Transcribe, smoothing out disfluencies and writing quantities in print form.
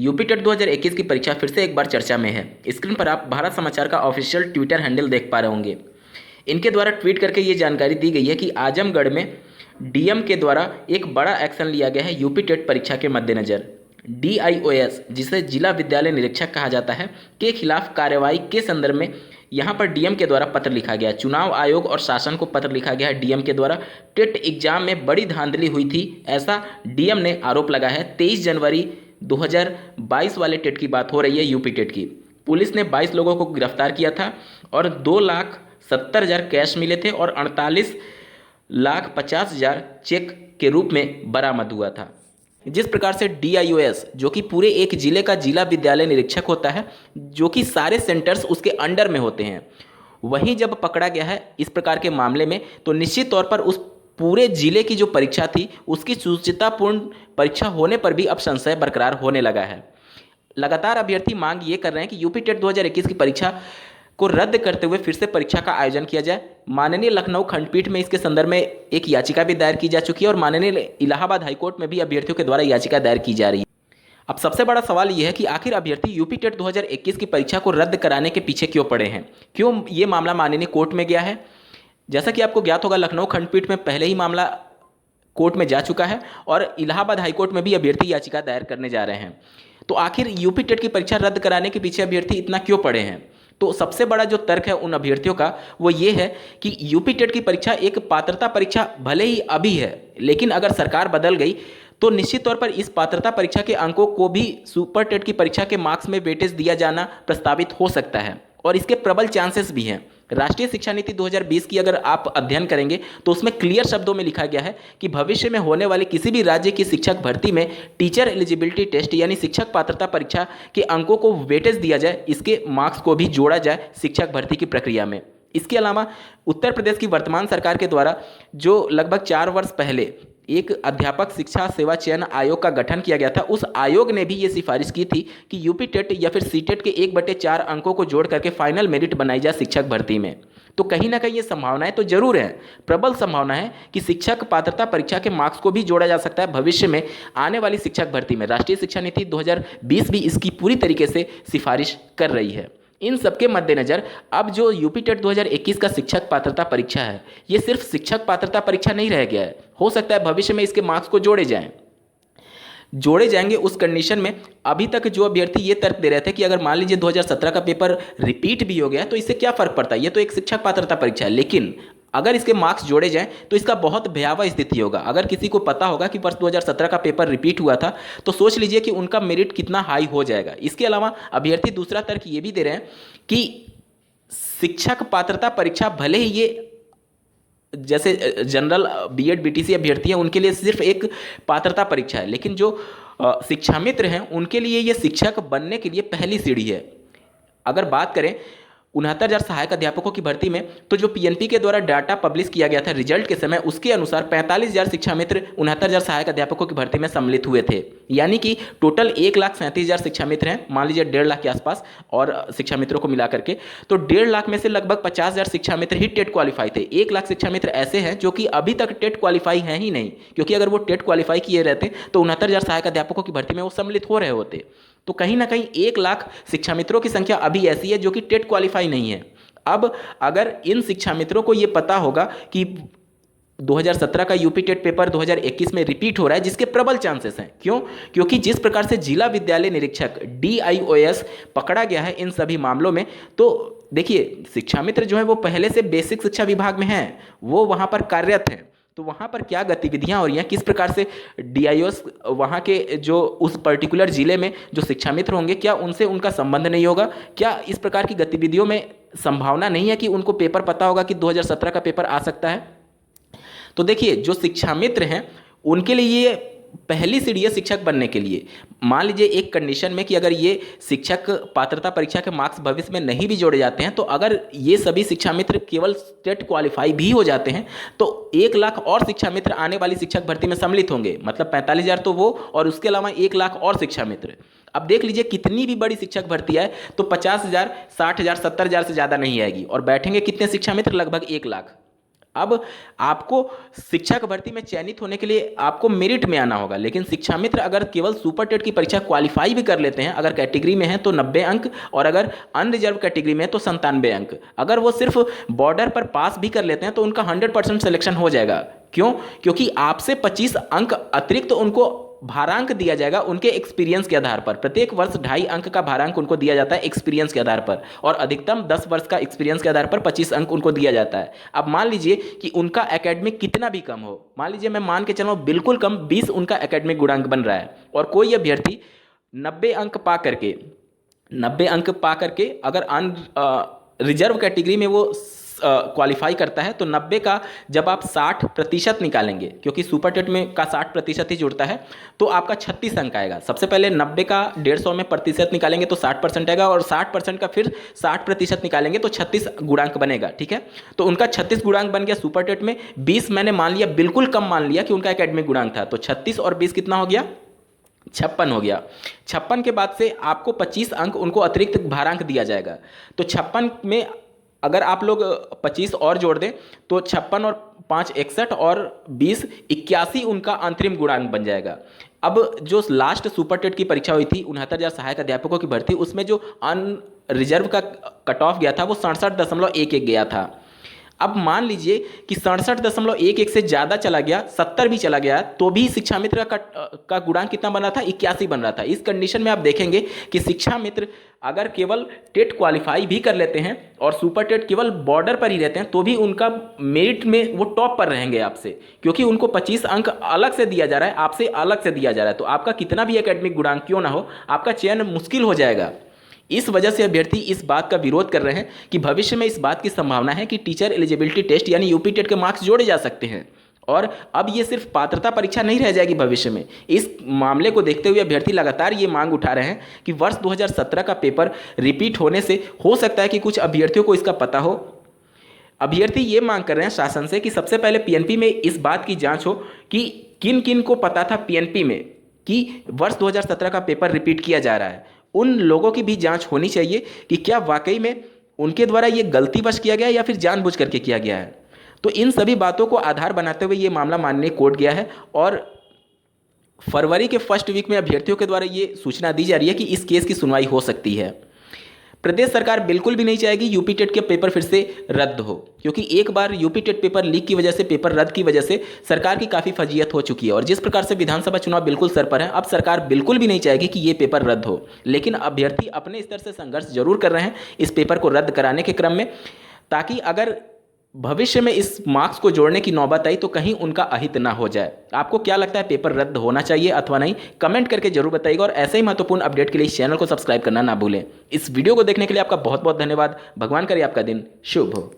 UP TET 2021 की परीक्षा फिर से एक बार चर्चा में है। स्क्रीन पर आप भारत समाचार का ऑफिशियल ट्विटर हैंडल देख पा रहे होंगे। इनके द्वारा ट्वीट करके ये जानकारी दी गई है कि आजमगढ़ में डीएम के द्वारा एक बड़ा एक्शन लिया गया है यूपी टेट परीक्षा के मद्देनज़र। DIOS, जिसे जिला विद्यालय निरीक्षक कहा जाता है, के खिलाफ कार्रवाई के संदर्भ में यहाँ पर डीएम के द्वारा पत्र लिखा गया। चुनाव आयोग और शासन को पत्र लिखा गया है डीएम के द्वारा। टेट एग्जाम में बड़ी धांधली हुई थी, ऐसा डीएम ने आरोप लगाया है। 23 जनवरी 2022 वाले टेट की बात हो रही है, यूपी टेट की। पुलिस ने 22 लोगों को गिरफ्तार किया था और 2,70,000 कैश मिले थे और 48,50,000 चेक के रूप में बरामद हुआ था। जिस प्रकार से DIOS, जो कि पूरे एक जिले का जिला विद्यालय निरीक्षक होता है, जो कि सारे सेंटर्स उसके अंडर में होते हैं, वहीं जब पकड़ा गया है इस प्रकार के मामले में, तो निश्चित तौर पर उस पूरे जिले की जो परीक्षा थी उसकी शुचितापूर्ण परीक्षा होने पर भी अब संशय बरकरार होने लगा है। लगातार अभ्यर्थी मांग ये कर रहे हैं कि यूपी टेट 2021 की परीक्षा को रद्द करते हुए फिर से परीक्षा का आयोजन किया जाए। माननीय लखनऊ खंडपीठ में इसके संदर्भ में एक याचिका भी दायर की जा चुकी है और माननीय इलाहाबाद हाईकोर्ट में भी अभ्यर्थियों के द्वारा याचिका दायर की जा रही है। अब सबसे बड़ा सवाल यह है कि आखिर अभ्यर्थी यूपी टेट 2021 की परीक्षा को रद्द कराने के पीछे क्यों पड़े हैं, क्यों ये मामला माननीय कोर्ट में गया है। जैसा कि आपको ज्ञात होगा, लखनऊ खंडपीठ में पहले ही मामला कोर्ट में जा चुका है और इलाहाबाद हाईकोर्ट में भी अभ्यर्थी याचिका दायर करने जा रहे हैं। तो आखिर यूपी टेट की परीक्षा रद्द कराने के पीछे अभ्यर्थी इतना क्यों पड़े हैं। तो सबसे बड़ा जो तर्क है उन अभ्यर्थियों का वो ये है कि यूपी टेट की परीक्षा एक पात्रता परीक्षा भले ही अभी है, लेकिन अगर सरकार बदल गई तो निश्चित तौर पर इस पात्रता परीक्षा के अंकों को भी सुपर टेट की परीक्षा के मार्क्स में वेटेज दिया जाना प्रस्तावित हो सकता है और इसके प्रबल चांसेस भी हैं। राष्ट्रीय शिक्षा नीति 2020 की अगर आप अध्ययन करेंगे तो उसमें क्लियर शब्दों में लिखा गया है कि भविष्य में होने वाले किसी भी राज्य की शिक्षक भर्ती में टीचर एलिजिबिलिटी टेस्ट यानी शिक्षक पात्रता परीक्षा के अंकों को वेटेज दिया जाए, इसके मार्क्स को भी जोड़ा जाए शिक्षक भर्ती की प्रक्रिया में। इसके अलावा उत्तर प्रदेश की वर्तमान सरकार के द्वारा जो लगभग 4 वर्ष पहले एक अध्यापक शिक्षा सेवा चयन आयोग का गठन किया गया था, उस आयोग ने भी ये सिफारिश की थी कि यूपी टेट या फिर सीटेट के 1/4 अंकों को जोड़ करके फाइनल मेरिट बनाई जाए शिक्षक भर्ती में। तो कहीं ना कहीं ये संभावनाएं तो जरूर है, प्रबल संभावना है कि शिक्षक पात्रता परीक्षा के मार्क्स को भी जोड़ा जा सकता है भविष्य में आने वाली शिक्षक भर्ती में। राष्ट्रीय शिक्षा नीति 2020 भी इसकी पूरी तरीके से सिफारिश कर रही है। इन सबके मद्देनज़र अब जो यूपी टेट 2021 का शिक्षक पात्रता परीक्षा है, ये सिर्फ शिक्षक पात्रता परीक्षा नहीं रह गया है। हो सकता है भविष्य में इसके मार्क्स को जोड़े जाएंगे उस कंडीशन में। अभी तक जो अभ्यर्थी ये तर्क दे रहे थे कि अगर मान लीजिए 2017 का पेपर रिपीट भी हो गया तो इससे क्या फ़र्क पड़ता है, ये तो एक शिक्षक पात्रता परीक्षा है, लेकिन अगर इसके मार्क्स जोड़े जाएं तो इसका बहुत भयावह स्थिति होगा। अगर किसी को पता होगा कि वर्ष 2017 का पेपर रिपीट हुआ था तो सोच लीजिए कि उनका मेरिट कितना हाई हो जाएगा। इसके अलावा अभ्यर्थी दूसरा तर्क ये भी दे रहे हैं कि शिक्षक पात्रता परीक्षा भले ही ये जैसे जनरल BEd BTC अभ्यर्थी हैं उनके लिए सिर्फ एक पात्रता परीक्षा है, लेकिन जो शिक्षा मित्र हैं उनके लिए ये शिक्षक बनने के लिए पहली सीढ़ी है। अगर बात करें 69,000 सहायक अध्यापकों की भर्ती में, तो जो PNP के द्वारा डाटा पब्लिश किया गया था रिजल्ट के समय, उसके अनुसार 45,000 शिक्षा मित्र 69,000 सहायक अध्यापकों की भर्ती में सम्मिलित हुए थे। यानी कि टोटल 1,37,000 शिक्षा मित्र हैं, मान लीजिए 1.5 लाख के आसपास और शिक्षा मित्रों को मिला करके, तो 1.5 लाख में से लगभग 50,000 शिक्षा मित्र ही टेट क्वालिफाई थे। 1 लाख शिक्षा मित्र ऐसे हैं जो कि अभी तक टेट क्वालिफाई हैं ही नहीं, क्योंकि अगर वो टेट क्वालिफाई किए रहते तो 69,000 सहायक अध्यापकों की भर्ती में वो सम्मिलित हो रहे होते। तो कहीं ना कहीं 1 लाख शिक्षा मित्रों की संख्या अभी ऐसी है जो कि टेट क्वालिफाई नहीं है। अब अगर इन शिक्षा मित्रों को ये पता होगा कि 2017 का यूपी टेट पेपर 2021 में रिपीट हो रहा है, जिसके प्रबल चांसेस हैं, क्यों, क्योंकि जिस प्रकार से जिला विद्यालय निरीक्षक DIOS पकड़ा गया है इन सभी मामलों में, तो देखिए शिक्षा मित्र जो है वो पहले से बेसिक शिक्षा विभाग में हैं, वो वहाँ पर कार्यरत हैं। तो वहाँ पर क्या गतिविधियाँ हो रही हैं, किस प्रकार से DIOS वहाँ के जो उस पर्टिकुलर जिले में जो शिक्षा मित्र होंगे, क्या उनसे उनका संबंध नहीं होगा, क्या इस प्रकार की गतिविधियों में संभावना नहीं है कि उनको पेपर पता होगा कि 2017 का पेपर आ सकता है। तो देखिए जो शिक्षा मित्र हैं उनके लिए ये पहली सीढ़ी है शिक्षक बनने के लिए। मान लीजिए एक कंडीशन में कि अगर ये शिक्षक पात्रता परीक्षा के मार्क्स भविष्य में नहीं भी जोड़े जाते हैं, तो अगर ये सभी शिक्षा मित्र केवल टेट क्वालिफाई भी हो जाते हैं तो 1 लाख और शिक्षा मित्र आने वाली शिक्षक भर्ती में सम्मिलित होंगे। मतलब 45,000 तो वो, और उसके अलावा 1 लाख और शिक्षा मित्र। अब देख लीजिए कितनी भी बड़ी शिक्षक भर्ती है तो 50,000, 60,000, 70,000 से ज़्यादा नहीं आएगी, और बैठेंगे कितने शिक्षा मित्र, लगभग 1 लाख। अब आपको शिक्षक भर्ती में चयनित होने के लिए आपको मेरिट में आना होगा, लेकिन शिक्षा मित्र अगर केवल सुपर टेट की परीक्षा क्वालिफाई भी कर लेते हैं, अगर कैटेगरी में है तो 90 अंक, और अगर अनरिजर्व कैटेगरी में है तो 97 अंक। अगर वो सिर्फ बॉर्डर पर पास भी कर लेते हैं तो उनका 100% सिलेक्शन हो जाएगा। क्यों? क्योंकि आपसे 25 अंक अतिरिक्त उनको भारांक दिया जाएगा उनके एक्सपीरियंस के आधार पर। प्रत्येक वर्ष 2.5 अंक का भारांक उनको दिया जाता है एक्सपीरियंस के आधार पर, और अधिकतम 10 वर्ष का एक्सपीरियंस के आधार पर 25 अंक उनको दिया जाता है। अब मान लीजिए कि उनका एकेडमिक कितना भी कम हो, मान लीजिए मैं मान के चलूँ बिल्कुल कम 20 उनका एकेडमिक गुणांक बन रहा है, और कोई अभ्यर्थी 90 अंक पा करके अगर रिजर्व कैटेगरी में वो क्वालिफाई करता है, तो 90 का जब आप 60% निकालेंगे, क्योंकि सुपर टेट में का 60% ही जुड़ता है, तो आपका 36 अंक आएगा। सबसे पहले 90 का 150 में प्रतिशत निकालेंगे तो 60% आएगा, और 60% का फिर 60% निकालेंगे तो 36 गुणांक बनेगा। ठीक है, तो उनका 36 गुणांक बन गया सुपर टेट में। 20 मैंने मान लिया, बिल्कुल कम मान लिया कि उनका एकेडमिक गुणांक था, तो 36 और 20 कितना हो गया? 56 हो गया। 56 के बाद से आपको 25 अंक उनको अतिरिक्त भारांक दिया जाएगा। तो 56 में अगर आप लोग 25 और जोड़ दें तो 56 और 5 61 और 20 81 उनका अंतरिम गुणांक बन जाएगा। अब जो लास्ट सुपर टेट की परीक्षा हुई थी 69,000 सहायक अध्यापकों की भर्ती, उसमें जो रिजर्व का कट ऑफ गया था वो 67.11 गया था। अब मान लीजिए कि 67.11 से ज़्यादा चला गया, 70 भी चला गया, तो भी शिक्षा मित्र का गुणांक कितना बन रहा था? 81 बन रहा था। इस कंडीशन में आप देखेंगे कि शिक्षा मित्र अगर केवल टेट क्वालिफाई भी कर लेते हैं और सुपर टेट केवल बॉर्डर पर ही रहते हैं, तो भी उनका मेरिट में वो टॉप पर रहेंगे आपसे, क्योंकि उनको 25 अंक अलग से दिया जा रहा है, आपसे अलग से दिया जा रहा है। तो आपका कितना भी एकेडमिक गुणांक क्यों ना हो, आपका चयन मुश्किल हो जाएगा। इस वजह से अभ्यर्थी इस बात का विरोध कर रहे हैं कि भविष्य में इस बात की संभावना है कि टीचर एलिजिबिलिटी टेस्ट यानी यूपी टेट के मार्क्स जोड़े जा सकते हैं, और अब ये सिर्फ पात्रता परीक्षा नहीं रह जाएगी भविष्य में। इस मामले को देखते हुए अभ्यर्थी लगातार ये मांग उठा रहे हैं कि वर्ष 2017 का पेपर रिपीट होने से हो सकता है कि कुछ अभ्यर्थियों को इसका पता हो। अभ्यर्थी ये मांग कर रहे हैं शासन से कि सबसे पहले पीएनपी में इस बात की जाँच हो कि किन किन को पता था पीएनपी में कि वर्ष 2017 का पेपर रिपीट किया जा रहा है। उन लोगों की भी जांच होनी चाहिए कि क्या वाकई में उनके द्वारा ये गलतीवश किया गया है या फिर जानबूझ करके किया गया है। तो इन सभी बातों को आधार बनाते हुए ये मामला माननीय कोर्ट गया है, और फरवरी के फर्स्ट वीक में अभ्यर्थियों के द्वारा ये सूचना दी जा रही है कि इस केस की सुनवाई हो सकती है। प्रदेश सरकार बिल्कुल भी नहीं चाहेगी यूपी टेट के पेपर फिर से रद्द हो, क्योंकि एक बार यूपी टेट पेपर लीक की वजह से, पेपर रद्द की वजह से सरकार की काफ़ी फजीयत हो चुकी है, और जिस प्रकार से विधानसभा चुनाव बिल्कुल सर पर है, अब सरकार बिल्कुल भी नहीं चाहेगी कि ये पेपर रद्द हो। लेकिन अभ्यर्थी अपने स्तर से संघर्ष जरूर कर रहे हैं इस पेपर को रद्द कराने के क्रम में, ताकि अगर भविष्य में इस मार्क्स को जोड़ने की नौबत आई तो कहीं उनका अहित ना हो जाए। आपको क्या लगता है, पेपर रद्द होना चाहिए अथवा नहीं? कमेंट करके जरूर बताइएगा, और ऐसे ही महत्वपूर्ण अपडेट के लिए इस चैनल को सब्सक्राइब करना ना भूलें। इस वीडियो को देखने के लिए आपका बहुत बहुत धन्यवाद। भगवान करे आपका दिन शुभ हो।